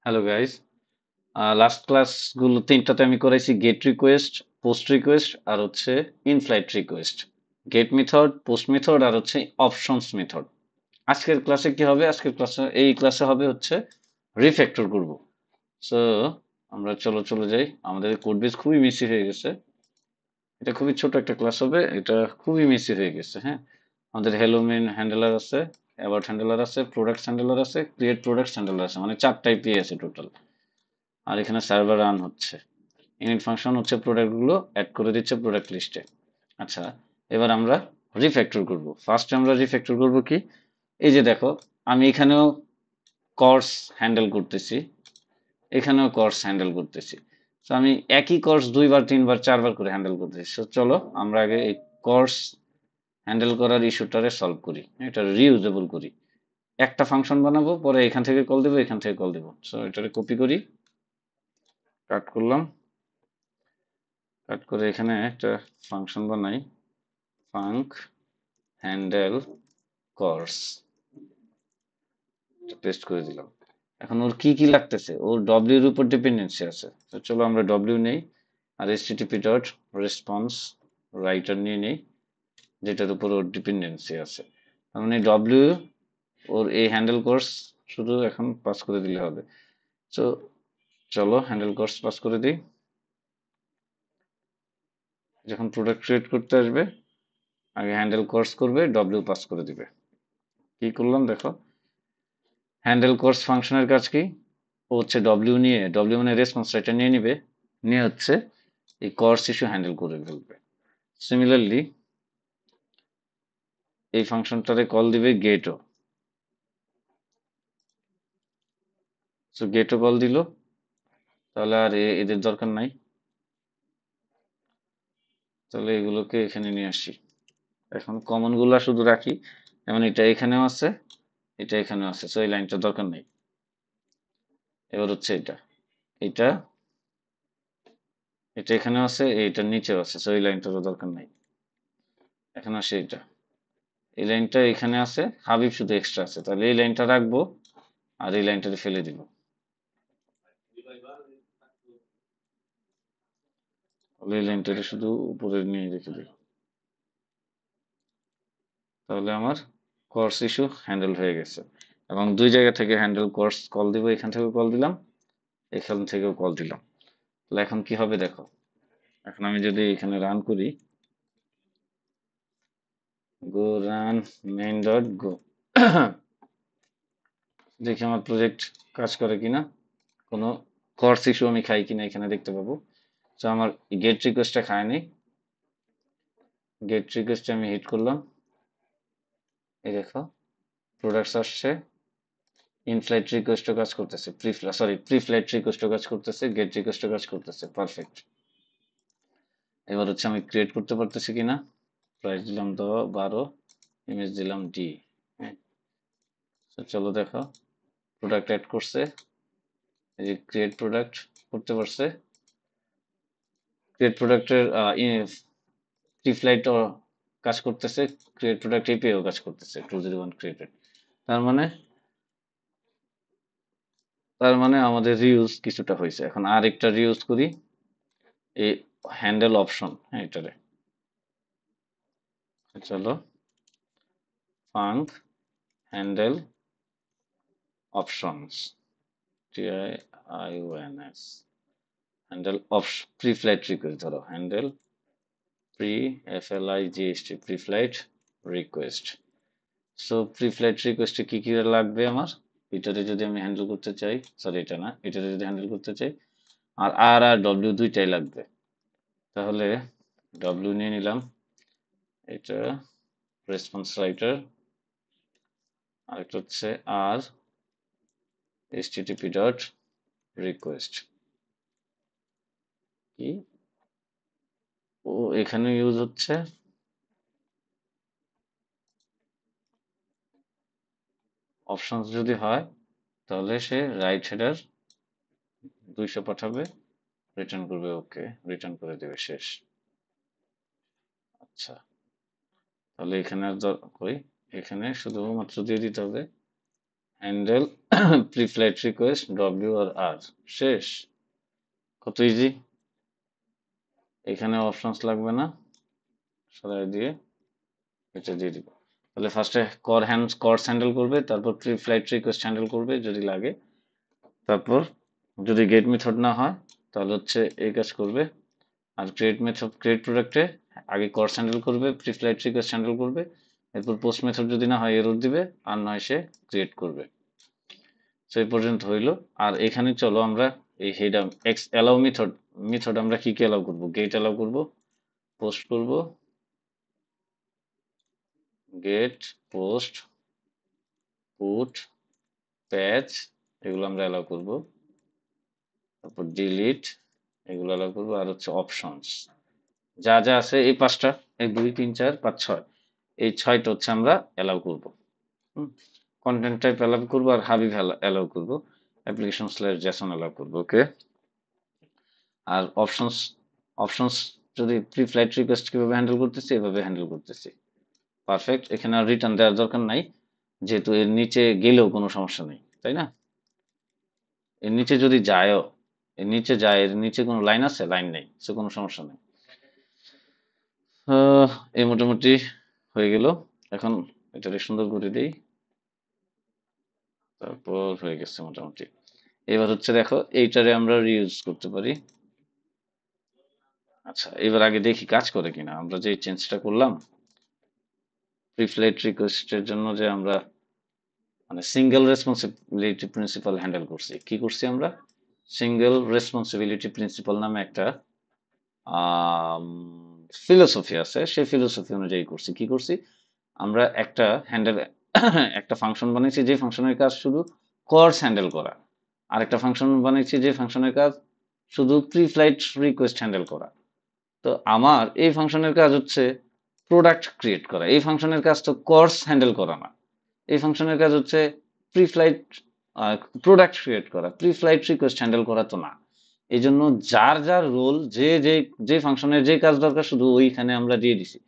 Hello guys, last ক্লাসগুলো তিনটাতে আমি করাইছি গেট রিকোয়েস্ট, পোস্ট রিকোয়েস্ট আর হচ্ছে inflight request. Get method, post method আর হচ্ছে অপশনস মেথড। আজকের ক্লাসে কি হবে? এই ক্লাসে হবে হচ্ছে রিফ্যাক্টর করব। সো আমরা চলে যাই। আমাদের কোড বেস খুবই মেসি হয়ে গেছে। এটা খুবই ছোট একটা ক্লাস হবে, এটা খুবই মেসি হয়ে গেছে। হ্যাঁ, আমাদের হ্যালো মেন হ্যান্ডেলার আছে, অ্যাবাউট হ্যান্ডেলার আছে, প্রোডাক্টস হ্যান্ডেলার আছে, ক্রিয়েট প্রোডাক্টস হ্যান্ডেলার আছে, মানে 4টাই পেয়ে আছে টোটাল। আর এখানে সার্ভার রান হচ্ছে। ইনিট ফাংশন হচ্ছে প্রোডাক্ট গুলো অ্যাড করে দিচ্ছে প্রোডাক্ট লিস্টে। আচ্ছা, এবার আমরা রিফ্যাক্টর করব। ফার্স্টে আমরা রিফ্যাক্টর করব কি, এই যে দেখো, আমি এখানেও কোর্স হ্যান্ডেল করতেছি, এখানেও কোর্স হ্যান্ডেল করতেছি। তো আমি একই কোর্স দুইবার তিনবার চারবার করে হ্যান্ডেল করতেছি। তো চলো আমরা আগে এই কোর্স হ্যান্ডেল করার ইস্যুটারে সলভ করি, এটা রিইউজেবল করি। একটা ফাংশন বানাবো, পরে এখান থেকে কল দেবো, এখান থেকে কল দেবো। সো এটারে কপি করি, কাট করলাম, কাট করে এখানে একটা ফাংশন বানাই, ফাঙ্ক হ্যান্ডেল কোর্স, পেস্ট করে দিলাম। এখন ওর কি কি লাগতেছে, ওর ডব্লিউ এর উপর ডিপেন্ডেন্সি আছে। তো চলো আমরা ডব্লিউ নেই, আর http ডট রেসপন্স রাইটার নিয়ে নেই, যেটার উপর ওর ডিপেন্ডেন্সি আছে। তার মানে ডব্লিউ ওর এই হ্যান্ডেল কোর্স শুধু এখন পাস করে দিলে হবে। তো চলো হ্যান্ডেল কোর্স পাস করে দিই। যখন প্রোডাক্ট ক্রিয়েট করতে আসবে, আগে হ্যান্ডেল কোর্স করবে, ডব্লিউ পাস করে দিবে। কি করলাম দেখো, হ্যান্ডেল কোর্স ফাংশনের কাজ কি, ও হচ্ছে ডব্লিউ নিয়ে, ডব্লিউ মানে রেসপন্স রাইটার নিয়ে নিবে, নিয়ে হচ্ছে এই কোর্স ইস্যু হ্যান্ডেল করে ফেলবে। সিমিলারলি এই ফাংশনটারে কল দিবে গেটও। সো গেটও কল দিল, তাহলে আর এদের দরকার নাই। তাহলে এগুলোকে এখানে নিয়ে আসি। এখন কমন গুলা শুধু রাখি, যেমন এটা এখানেও আছে, এটা এখানেও আছে, সো এই লাইনটা দরকার নেই। এবার হচ্ছে এটা, এটা এটা এখানেও আছে, এইটার নিচেও আছে, সো এই লাইনটারও দরকার নাই। এখন আসে এটা, এই লাইনটা এখানে আছে, হাবিব শুধু এক্সট্রা আছে, তাহলে এই লাইনটা রাখবো আর এই লাইনটাতে ফেলে দিব। তাহলে এই লাইনটাকে শুধু উপরে নিয়ে রেখে দিই, তাহলে আমার কোর্স ইস্যু হ্যান্ডেল হয়ে গেছে। এবং দুই জায়গা থেকে হ্যান্ডেল কোর্স কল দিব, এখান থেকেও কল দিলাম, এখান থেকেও কল দিলাম। তাহলে এখন কি হবে দেখো, এখন আমি যদি এখানে রান করি, গো রান মেইন ডট গো, দেখি আমার প্রজেক্ট কাজ করে কিনা, কোনো কোর্স ইস্যু আমি খাই কিনা এখানে দেখতে পাবো। তো আমার গেট রিকোয়েস্টটা খায়নি, গেট রিকোয়েস্টে আমি হিট করলাম, এই দেখো প্রোডাক্টস আসছে, ইনফ্লাইট রিকোয়েস্টও কাজ করতেছে, প্রিফ্লাইট রিকোয়েস্টও কাজ করতেছে, গেট রিকোয়েস্টও কাজ করতেছে, পারফেক্ট। এবার হচ্ছে আমি ক্রিয়েট করতে পারতেছি কিনা, প্রাইস দিলাম 12, ইমেজ দিলাম ডি। হ্যাঁ, তো চলো দেখো, প্রোডাক্ট অ্যাড করছে, এই যে ক্রিয়েট প্রোডাক্ট করতে পারছে, ক্রিয়েট প্রোডাক্টের প্রিফ্লাইট কাজ করতেছে, ক্রিয়েট প্রোডাক্ট এপিআইও কাজ করতেছে, 201 ক্রিয়েটেড। তার মানে আমাদের রিউজ কিছুটা হয়েছে। এখন আর একটা রিউজ করি, এই হ্যান্ডেল অপশন, হ্যাঁ এটারে চলো, func handle options, TIIONS, handle preflight request, ধরো হ্যান্ডেল প্রি FLIGST preflight request. So preflight রিকোয়েস্টে কি কি লাগবে আমার, এটারে যদি আমি হ্যান্ডেল করতে চাই, সরি এটা না, এটারে যদি হ্যান্ডেল করতে চাই, আর আর ডব্লিউ দুইটাই লাগবে। তাহলে ডব্লিউ নিয়ে নিলাম, এটা রেসপন্স রাইটার, আরেকটা হচ্ছে আর http ডট রিকোয়েস্ট, কি ও এখানে ইউজ হচ্ছে, অপশনস যদি হয় তাহলে সে রাইট হেডার 200 পাঠাবে, রিটার্ন করবে, ওকে রিটার্ন করে দেবে, শেষ। আচ্ছা, তাহলে এখানে আর কই, এখানে শুধুমাত্র দিয়ে দিতে হবে হ্যান্ডেল প্রিফ্লাইট রিকোয়েস্ট ডব্লিউ আর আর শেষ। কত ইজি। এখানে অপশনস লাগবে না, সরাই দিয়ে এটা দিয়ে দিব। তাহলে ফার্স্টে কর্স হ্যান্ডেল করবে, তারপর প্রিফ্লাইট রিকোয়েস্ট হ্যান্ডেল করবে যদি লাগে, তারপর যদি গেট মেথড না হয় তাহলে হচ্ছে এই কাজ করবে। আর ক্রিয়েট প্রোডাক্টে আগে কোর্স হ্যান্ডেল করবে, প্রিফ্লাইট রিকোয়েস্ট হ্যান্ডেল করবে, এরপর পোস্ট মেথড যদি না হয় এরর দিবে, আর নয় সে ক্রিয়েট করবে। তো এই পর্যন্ত হইলো। আর এখানে চলো আমরা এই হেড এক্স অ্যালাউ মেথড আমরা কি কি অ্যালাউ করব? গেট অ্যালাউ করব, পোস্ট করব, গেট, পোস্ট, পুট, প্যাচ, এগুলো আমরা অ্যালাউ করব। তারপর ডিলিট, এগুলো অ্যালাউ করব। আর হচ্ছে অপশনস যা যা আছে এই পাঁচটা, এই 2 3 4 5 6, এই 6টা হচ্ছে আমরা অ্যালাউ করব। কন্টেন্ট টাইপ অ্যালাউ করব, আর হাবিব অ্যালাউ করব, অ্যাপ্লিকেশন স্ল্যাশ জেসন অ্যালাউ করব। ওকে। আর অপশনস যদি প্রি ফ্লাইট রিকোয়েস্ট কিভাবে হ্যান্ডেল করতেছি, এভাবে হ্যান্ডেল করতেছি। পারফেক্ট। এখানে আর রিটার্ন দেওয়ার দরকার নাই, যেহেতু এর নিচে গেলেও কোনো সমস্যা নেই, তাই না? এর নিচে যদি যায়ও, এর নিচে যায়, এর নিচে কোনো লাইন আছে? লাইন নেই, সে কোনো সমস্যা নেই। এই মোটামুটি হয়ে গেল। এখন এটাকে সুন্দর করে দিই, তারপর হয়ে গেছে মোটামুটি। এবার হচ্ছে দেখো, এইটারে আমরা রিউজ করতে পারি। আচ্ছা, এবার আগে দেখি কাজ করে কিনা। আমরা যে চেঞ্জটা করলাম প্রিফ্লাইট রিকোয়েস্টের জন্য, যে আমরা মানে সিঙ্গেল রেসপন্সিবিলিটি প্রিন্সিপাল হ্যান্ডেল করছি, কি করছি আমরা? সিঙ্গেল রেসপন্সিবিলিটি প্রিন্সিপাল নামে একটা ফিলোসফি আছে, সেই ফিলোসফি অনুযায়ী করছি। কি করছি আমরা? একটা হ্যান্ডেল একটা ফাংশন বানিয়েছি যে ফাংশনের কাজ শুধু কোর্স হ্যান্ডেল করা, আর একটা ফাংশন বানিয়েছি যে ফাংশনের কাজ শুধু প্রি ফ্লাইট রিকোয়েস্ট হ্যান্ডেল করা। তো আমার এই ফাংশনের কাজ হচ্ছে প্রোডাক্ট ক্রিয়েট করা, এই ফাংশনের কাজ তো কোর্স হ্যান্ডেল করা না। এই ফাংশনের কাজ হচ্ছে প্রি ফ্লাইট প্রোডাক্ট ক্রিয়েট করা, প্রি ফ্লাইট রিকোয়েস্ট হ্যান্ডেল করা তো না। এই জন্য যার যার রোল, যে যে যে ফাংশনের যে কাজ দরকার শুধু ওইখানে আমরা দিয়ে দিছি।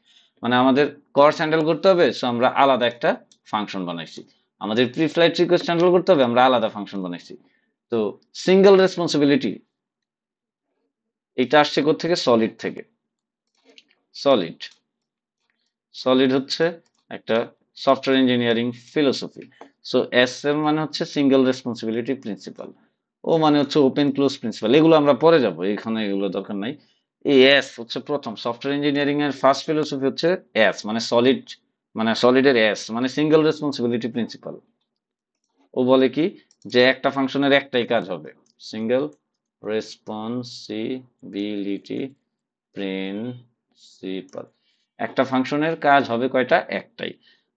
মানে আমাদের কোর্স হ্যান্ডেল করতে হবে, সো আমরা আলাদা একটা ফাংশন বানাইছি। আমাদের প্রি ফ্লাইট রিকোয়েস্ট হ্যান্ডেল করতে হবে, আমরা আলাদা ফাংশন বানাইছি। তো সিঙ্গেল রেসপন্সিবিলিটি এটা আসছে থেকে সলিড থেকে। সলিড সলিড হচ্ছে একটা software engineering philosophy. So S এর মানে হচ্ছে সিঙ্গেল রেসপন্সিবিলিটি প্রিন্সিপাল, ও মানে হচ্ছে ওপেন ক্লোজ প্রিন্সিপাল। এগুলো আমরা পরে যাব, এখানে এগুলো দরকার নাই। এই এস হচ্ছে প্রথম সফটওয়্যার ইঞ্জিনিয়ারিং এর ফার্স্ট ফিলোসফি হচ্ছে এস মানে সলিড, মানে সলিডের এস মানে সিঙ্গেল রেসপন্সিবিলিটি প্রিন্সিপাল। ও বলে কি, যে একটা ফাংশনের একটাই কাজ হবে, সিঙ্গেল রেসপন্সিবিলিটি প্রিন্সিপাল। একটা ফাংশনের কাজ হবে কয়টা? একটাই।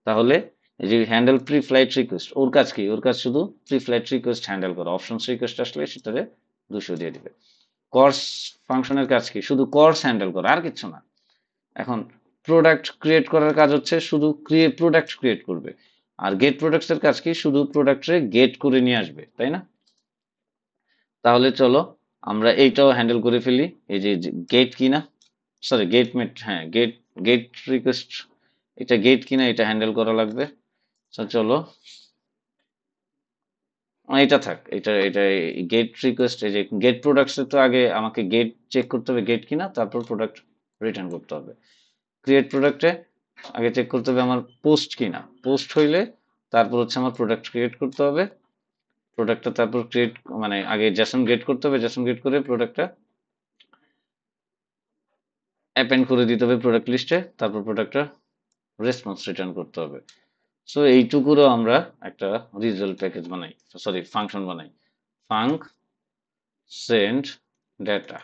তাহলে এই যে হ্যান্ডেল প্রি ফ্লাইট রিকোয়েস্ট, ওর কাজ কি? ওর কাজ শুধু প্রি ফ্লাইট রিকোয়েস্ট হ্যান্ডেল করা। অপশনস রিকোয়েস্ট আসলে সেটারে 200 দিয়ে দিবে। কোর্স ফাংশনের কাজ কি? শুধু কোর্স হ্যান্ডেল করা, আর কিছু না। এখন প্রোডাক্ট ক্রিয়েট করার কাজ হচ্ছে শুধু প্রোডাক্ট ক্রিয়েট করবে। আর গেট প্রোডাক্টস এর কাজ কি? শুধু প্রোডাক্টে গেট করে নিয়ে আসবে, তাই না? তাহলে চলো আমরা এইটাও হ্যান্ডেল করে ফেলি। এই যে গেট কিনা, সরি গেট মেট, হ্যাঁ গেট, গেট রিকোয়েস্ট, এটা গেট কিনা এটা হ্যান্ডেল করা লাগবে। চলো এটা থাক, এটা এটা গেট রিকোয়েস্ট, এই যে গেট প্রোডাক্টস তো আগে আমাকে গেট চেক করতে হবে গেট কিনা, তারপর প্রোডাক্ট রিটার্ন করতে হবে। ক্রিয়েট প্রোডাক্টে আগে চেক করতে হবে আমার পোস্ট কিনা, পোস্ট হইলে তারপর হচ্ছে আমার প্রোডাক্ট ক্রিয়েট করতে হবে। প্রোডাক্টটা তারপর ক্রিয়েট মানে আগে জেসন গেট করতে হবে, জেসন গেট করে প্রোডাক্টটা অ্যাপেন্ড করে দিতে হবে প্রোডাক্ট লিস্টে, তারপর প্রোডাক্টটা রেসপন্স রিটার্ন করতে হবে। সো এইটুকুরও আমরা একটা রিজাল্ট প্যাকেজ বানাই, সরি ফাংশন বানাই, ফাঙ্ক সেন্ড ডেটা।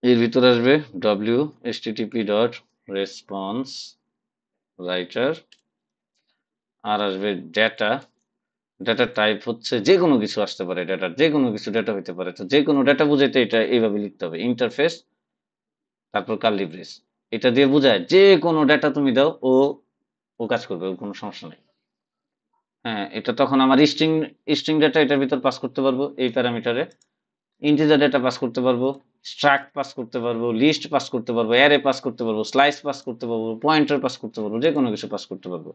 এর ভিতরে আসবে W http dot response writer, আর আসবে ডেটা। ডেটা টাইপ হচ্ছে যে কোনো কিছু আসতে পারে, ডেটা যে কোনো কিছু ডেটা হইতে পারে। তো যে কোনো ডেটা বুঝাইতে এটা এইভাবে লিখতে হবে, ইন্টারফেস তারপর কার্লি ব্রেস। এটা দিয়ে বোঝায় যে কোনো ডেটা তুমি দাও, ও ও কাজ করবে, ওর কোনো সমস্যা নেই। হ্যাঁ, এটা তখন আমার স্ট্রিং স্ট্রিং ডেটা এটার ভিতর পাস করতে পারবো এই প্যারামিটারে, ইন্টিজার ডেটা পাস করতে পারবো, স্ট্রাক্ট পাস করতে পারবো, লিস্ট পাস করতে পারবো, অ্যারে পাস করতে পারবো, স্লাইস পাস করতে পারবো, পয়েন্টার পাস করতে পারবো, যে কোনো কিছু পাস করতে পারবো।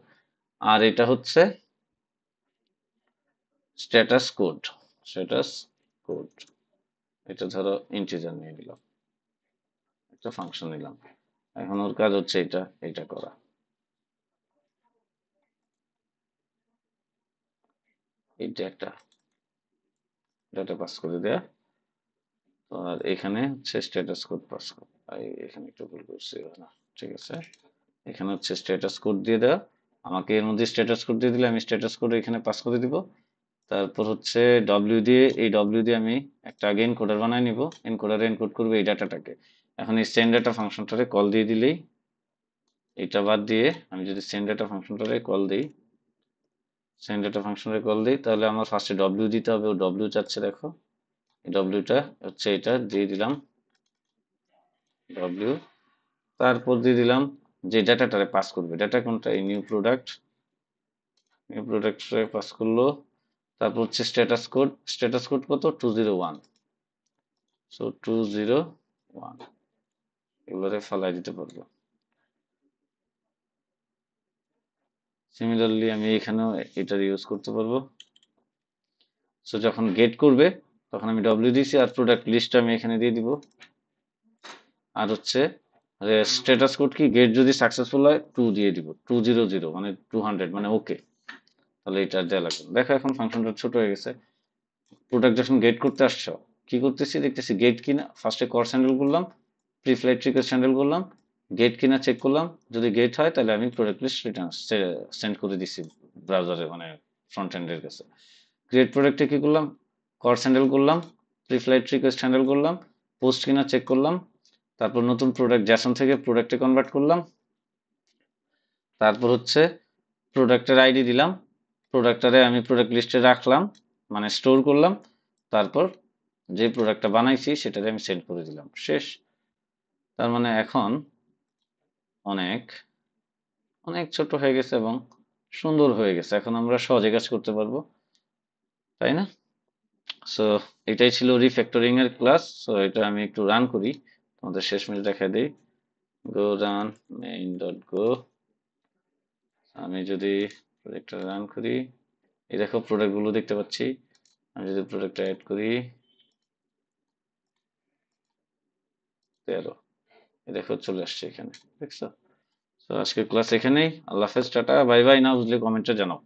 আর এটা হচ্ছে স্ট্যাটাস কোড। স্ট্যাটাস কোড, এটা ধরো ইন্টিজার নিয়ে নিলাম, একটা ফাংশন নিলাম। এখন ওর কাজ হচ্ছে এটা করা। এইটা একটা ডাটা পাস করে দেয়া। তো আর এখানে হচ্ছে স্ট্যাটাস কোড পাস করা। এখানে একটু ভুল করছি না, ঠিক আছে। এখানে হচ্ছে স্ট্যাটাস কোড দিয়ে দেওয়া। আমাকে এর মধ্যে স্ট্যাটাস কোড দিয়ে দিলে আমি স্ট্যাটাস কোড এখানে পাস করে দিব। তারপর হচ্ছে ডব্লিউ দিয়ে, এই ডব্লিউ দিয়ে আমি একটা আগে এনকোডার বানায় নিব। এনকোডারে এনকোড করবে এই ডাটাটাকে। এখন এই সেন্ড ডাটা ফাংশনটারে কল দিয়ে দিলেই, এটা বাদ দিয়ে আমি যদি সেন্ড ডাটা ফাংশনটারে কল দিই, সেন্ড ডাটা ফাংশনে কল দিই, তাহলে আমার ফার্স্টে ডব্লিউ দিতে হবে। ও ডব্লিউ চাচ্ছে, দেখো এই ডব্লিউটা হচ্ছে এটা দিয়ে দিলাম ডব্লিউ। তারপর দিয়ে দিলাম যে ডাটাটারে পাস করবে, ডাটা কোনটা, এই নিউ প্রোডাক্ট। নিউ প্রোডাক্টে পাস করলো। তারপর হচ্ছে স্ট্যাটাস কোড। স্ট্যাটাস কোড কত, 201। সো 201 এগুলোরে ফালাই দিতে পারবো। সিমিলারলি আমি এখানেও এটার ইউজ করতে পারবো। সো যখন গেট করবে তখন আমি ডব্লিউ দিছি, আর প্রোডাক্ট লিস্ট আমি এখানে দিয়ে দিব। আর হচ্ছে স্ট্যাটাস কোড কি, গেট যদি সাকসেসফুল হয় 2 দিয়ে দিব, 200 মানে 200 মানে ওকে। তাহলে এটা দেওয়া লাগবে। দেখো এখন ফাংশনটা ছোট হয়ে গেছে। প্রোডাক্ট যখন গেট করতে আসছো, কি করতেছি দেখতেছি গেট কিনা, ফার্স্টে কর হ্যান্ডেল করলাম, প্রি ফ্লাইট রিকোয়েস্ট হ্যান্ডেল করলাম, গেট কিনা চেক করলাম। যদি গেট হয় তাহলে আমি প্রোডাক্ট লিস্ট রিটার্ন সেন্ড করে দিছি ব্রাউজারে, মানে ফ্রন্ট এন্ডের কাছে। ক্রিয়েট প্রোডাক্টে কি করলাম, কর হ্যান্ডেল করলাম, প্রি ফ্লাইট রিকোয়েস্ট হ্যান্ডেল করলাম, পোস্ট কিনা চেক করলাম। তারপর নতুন প্রোডাক্ট জ্যাসন থেকে প্রোডাক্টে কনভার্ট করলাম। তারপর হচ্ছে প্রোডাক্টের আইডি দিলাম, প্রোডাক্টটারে আমি প্রোডাক্ট লিস্টে রাখলাম, মানে স্টোর করলাম। তারপর যে প্রোডাক্টটা বানাইছি সেটাতে আমি সেন্ড করে দিলাম, শেষ। তার মানে এখন অনেক অনেক ছোট হয়ে গেছে এবং সুন্দর হয়ে গেছে। এখন আমরা সহজে কাজ করতে পারবো, তাই না? সো এটাই ছিল রিফ্যাক্টরিং এর ক্লাস। সো এটা আমি একটু রান করি, তোমাদের শেষমেশ দেখা দিই। গো রান মেইন ডট গো। আমি যদি প্রোডাক্টটা রান করি, এই দেখো প্রোডাক্ট গুলো দেখতে পাচ্ছি। আমি যদি প্রোডাক্টটা অ্যাড করি 13, এই দেখো চলে আসছে এখানে, দেখছো? তো আজকের ক্লাস এখানেই। আল্লাহ হাফেজ, টাটা বাই বাই। না বুঝলে কমেন্টে জানাও।